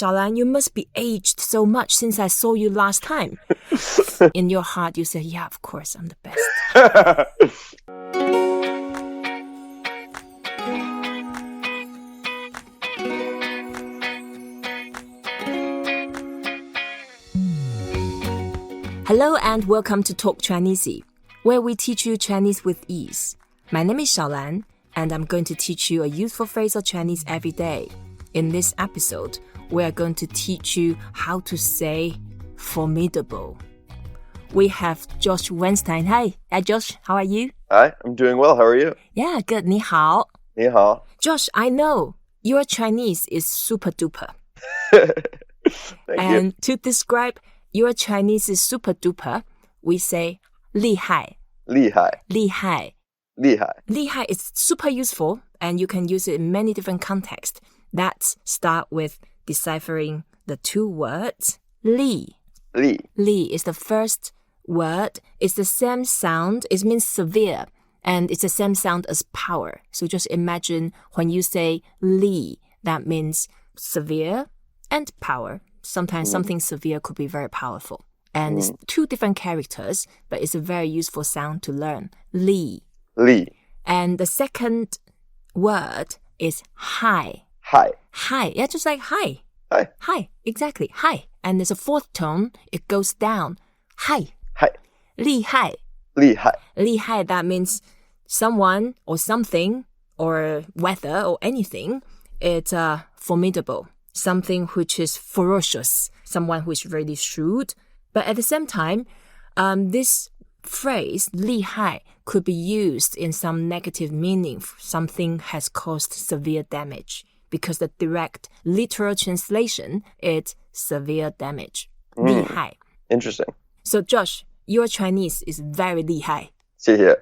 ShaoLan, you must be aged so much since I saw you last time. In your heart, you say, yeah, of course, I'm the best. Hello and welcome to Talk Chineasy, where we teach you Chinese with ease. My name is ShaoLan, and I'm going to teach you a useful phrase of Chinese every day. In this episode, we are going to teach you how to say formidable. We have Josh Weinstein. Hi, Josh. How are you? Hi, I'm doing well. How are you? Yeah, good. 你好. 你好. Josh, I know your Chinese is super duper. Thank and you. to describe your Chinese is super duper, we say 厉害.厉害.厉害.厉害. 厉害 is super useful, and you can use it in many different contexts. Let's start with deciphering the two words. 厉. 厉. 厉 is the first word. It's the same sound. It means severe, and it's the same sound as power. So just imagine when you say 厉, that means severe and power. Sometimes something severe could be very powerful. And it's two different characters, but it's a very useful sound to learn. 厉. 厉. And the second word is 嗨. Hi. Hi. Yeah, just like hi. Hi. Hi. Exactly. Hi. And there's a fourth tone. It goes down. Hi. Hi. 厉害. 厉害. 厉害, that means someone or something or weather or anything. It's formidable. Something which is ferocious. Someone who is really shrewd. But at the same time, this phrase 厉害 could be used in some negative meaning. Something has caused severe damage, because the direct literal translation is severe damage. 厉害. Interesting. So Josh, your Chinese is very 厉害. 谢谢.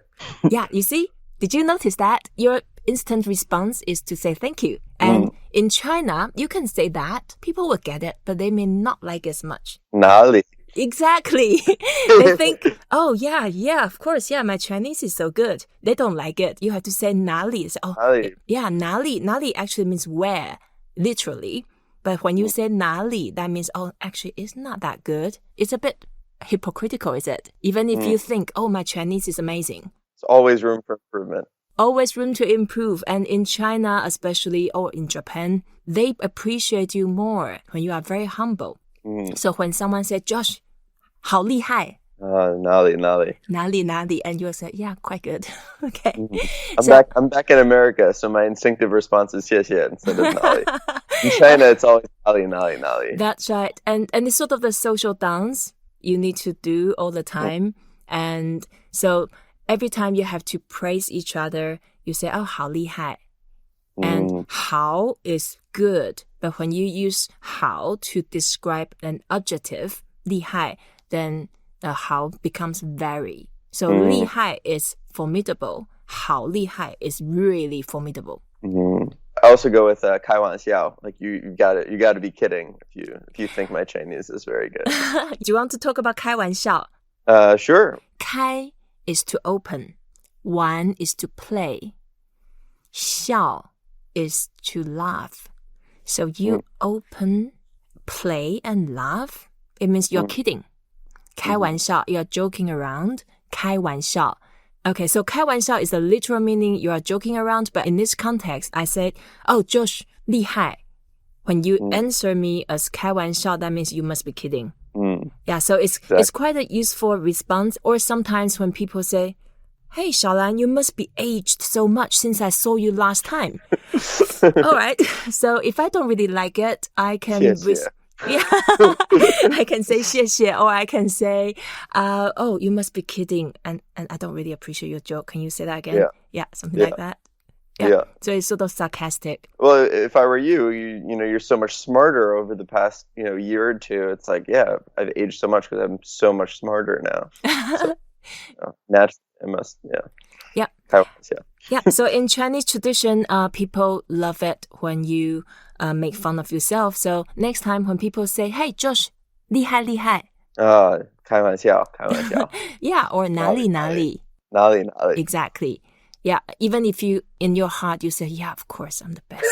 Yeah, you see? Did you notice that? Your instant response is to say thank you. And in China, you can say that. People will get it, but they may not like as much. 哪里? Exactly. They think, oh, yeah, of course, yeah, my Chinese is so good. They don't like it. You have to say 哪里. Say, oh, 哪里? yeah, 哪里. 哪里 actually means where, literally. But when you say 哪里, that means, oh, actually, it's not that good. It's a bit hypocritical, is it? Even if you think, oh, my Chinese is amazing. There's always room for improvement. Always room to improve. And in China, especially, or in Japan, they appreciate you more when you are very humble. So when someone said, Josh, 好厉害. 哪里?哪里哪里, and you'll say, yeah, quite good. Okay. I'm back in America, so my instinctive response is 谢谢 instead of 哪里. In China, it's always 哪里. That's right. And it's sort of the social dance you need to do all the time. And so every time you have to praise each other, you say, oh, 好厉害. And 好 is good. But when you use 好 to describe an adjective, 厉害, then the 好 becomes very. So 厉害 is formidable. 好厉害 is really formidable. I also go with 开玩笑. Like you got to be kidding if you think my Chinese is very good. Do you want to talk about 开玩笑? Sure. 开 is to open. 玩 is to play. 笑 is to laugh. So you open, play, and laugh. It means you're kidding. 开玩笑, you're joking around. 开玩笑. Okay, so 开玩笑 is the literal meaning you are joking around, but in this context, I said, oh, Josh, 厉害. When you answer me as 开玩笑, that means you must be kidding. Yeah, so it's quite a useful response. Or sometimes when people say, hey, ShaoLan, you must be aged so much since I saw you last time. All right. So if I don't really like it, I can... I can say 谢谢, or I can say, oh, you must be kidding. And I don't really appreciate your joke. Can you say that again? Yeah, something like that. Yeah. So it's sort of sarcastic. Well, if I were you're so much smarter over the past, year or two. It's like, yeah, I've aged so much because I'm so much smarter now. So, naturally, I must, Yeah. Yeah. So in Chinese tradition, people love it when you make fun of yourself. So next time when people say, hey, Josh, 厉害厉害. 开玩笑. Yeah, or 哪里哪里. Exactly. Yeah, even if you, in your heart, you say, yeah, of course, I'm the best.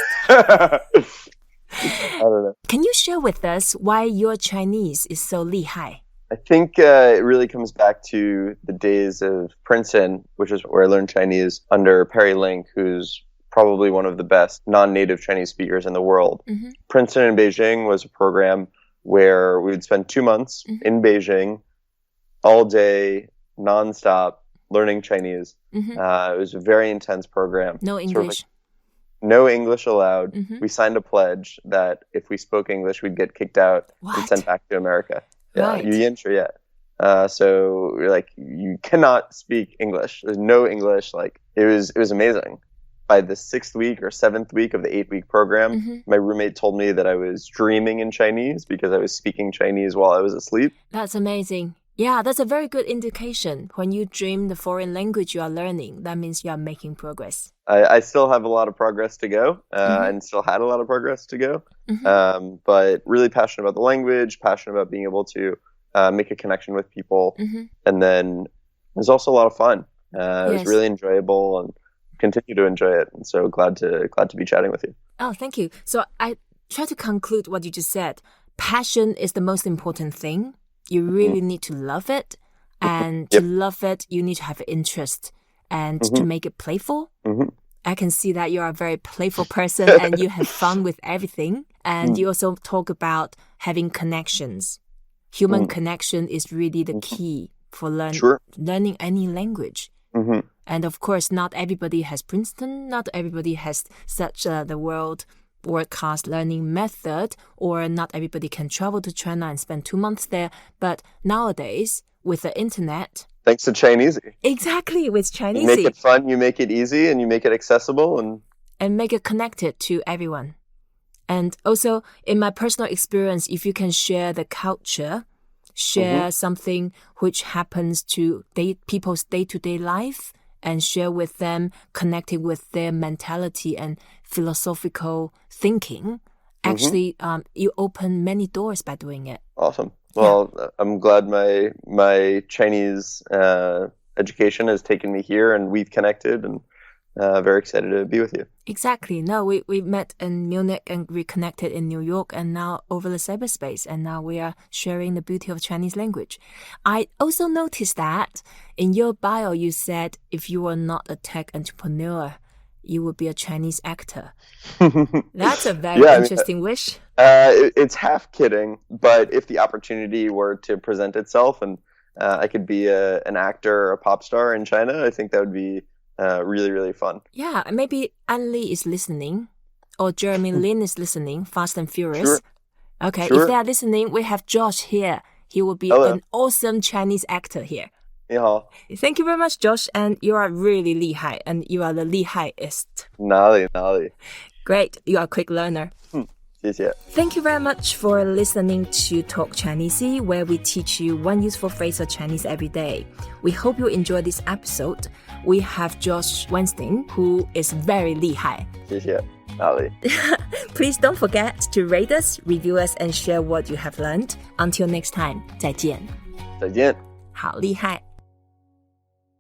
I don't know. Can you share with us why your Chinese is so 厉害? I think it really comes back to the days of Princeton, which is where I learned Chinese under Perry Link, who's probably one of the best non-native Chinese speakers in the world. Mm-hmm. Princeton in Beijing was a program where we would spend 2 months in Beijing, all day, nonstop, learning Chinese. Mm-hmm. It was a very intense program. No English. No English allowed. Mm-hmm. We signed a pledge that if we spoke English, we'd get kicked out and sent back to America. Right. So we're like, you cannot speak English. There's no English. Like it was amazing. By the 6th week or 7th week of the 8-week program, my roommate told me that I was dreaming in Chinese because I was speaking Chinese while I was asleep. That's amazing. Yeah, that's a very good indication. When you dream the foreign language you are learning, that means you are making progress. I still have a lot of progress to go, and still had a lot of progress to go. But really passionate about the language, passionate about being able to make a connection with people. And then it was also a lot of fun. It was really enjoyable and continue to enjoy it. And so glad to be chatting with you. Oh, thank you. So I try to conclude what you just said. Passion is the most important thing. You really need to love it. And to love it, you need to have interest and to make it playful. I can see that you are a very playful person and you have fun with everything. And you also talk about having connections. Human connection is really the key for learning any language. And of course, not everybody has Princeton. Not everybody has such the world-class learning method, or not everybody can travel to China and spend 2 months there. But nowadays, with the internet... Thanks to Chineasy. Exactly, with Chineasy. You make it fun, you make it easy, and you make it accessible. And make it connected to everyone. And also, in my personal experience, if you can share the culture, share something which happens to people's day-to-day life, and share with them, connecting with their mentality and philosophical thinking, actually, you open many doors by doing it. Awesome. Well, I'm glad my Chinese education has taken me here, and we've connected, and very excited to be with you. Exactly. No, we met in Munich and reconnected in New York, and now over the cyberspace, and now we are sharing the beauty of Chinese language. I also noticed that in your bio you said if you were not a tech entrepreneur, you would be a Chinese actor. That's a very interesting wish. It's half kidding, but if the opportunity were to present itself and I could be an actor or a pop star in China, I think that would be really, really fun. Yeah, maybe An Li is listening, or Jeremy Lin is listening, Fast and Furious. Sure. Okay, if they are listening, we have Josh here. He will be an awesome Chinese actor here. Yeah. Thank you very much, Josh, and you are really 厉害, and you are the 厉害est. 哪里. Great, you are a quick learner. 谢谢. Thank you very much for listening to Talk Chineasy, where we teach you one useful phrase of Chinese every day. We hope you enjoy this episode. We have Josh Weinstein, who is very 厉害. 谢谢. 哪里. Please don't forget to rate us, review us, and share what you have learned. Until next time, 再见. 再见. 好厉害.